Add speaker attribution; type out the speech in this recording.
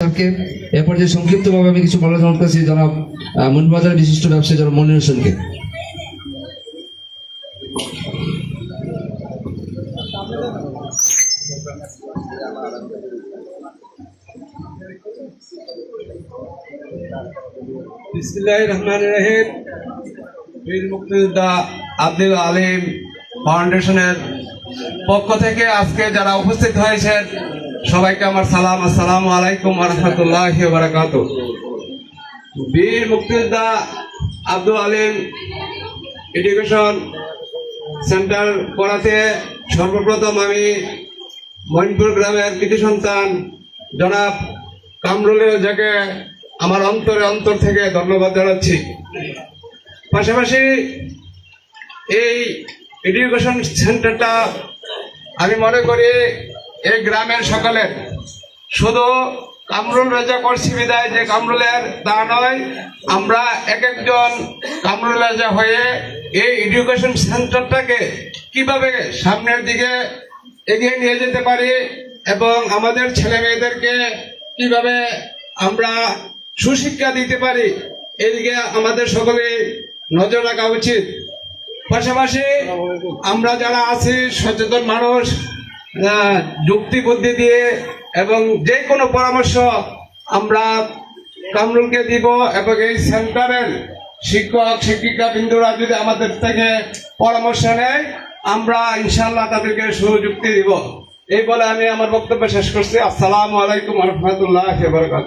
Speaker 1: সাহেবকে। এরপর যে সংক্ষিপ্তভাবে আমি কিছু বলার অনুরোধ করছি জনাব মনবাজারের বিশিষ্ট ব্যবসায়ী জনাব মনির হোসেনকে।
Speaker 2: বিসমিল্লাহির রহমানির রহিম। বীর মুক্তিযোদ্ধা আব্দুল আলিম ফাউন্ডেশনের পক্ষ থেকে আজকে যারা উপস্থিত হয়েছেন সবাইকে আমার সালাম, আসসালামু আলাইকুম ওয়া রাহমাতুল্লাহি ওয়া বারাকাতুহু। বীর মুক্তিযোদ্ধা আব্দুল আলিম এডুকেশন সেন্টার করাতে সর্বপ্রথম আমি মইনপুর গ্রামের কৃতি সন্তান জনাব কামরুল রেজাকে আমার অন্তর থেকে ধন্যবাদ জানাচ্ছি। পাশাপাশি এই এডুকেশন সেন্টারটা আমি মনে করি এই গ্রামের সকলের, শুধু কামরুল রেজা করছি বিদায় যে কামরুলের তা নয়, আমরা এক একজন কামরুল রেজা হয়ে এই এডুকেশন সেন্টারটাকে কিভাবে সামনের দিকে এগিয়ে নিয়ে যেতে পারি এবং আমাদের ছেলে মেয়েদেরকে কিভাবে আমরা সুশিক্ষা দিতে পারি এদিকে আমাদের সকলে নজর রাখা উচিত। পাশাপাশি আমরা যারা আছি সচেতন মানুষ, যুক্তি বুদ্ধি দিয়ে এবং যে কোনো পরামর্শ আমরা কামরুলকে দিব এবং এই সেন্টারের শিক্ষক শিক্ষিকা বিন্দুরা যদি আমাদের থেকে পরামর্শ নেয় আমরা ইনশাআল্লাহ তাদেরকে সুযুক্তি দিব। এই বলে আমি আমার বক্তব্য শেষ করছি। আসসালামু আলাইকুম ওয়া রাহমাতুল্লাহি ওয়া বারাকাতুহু।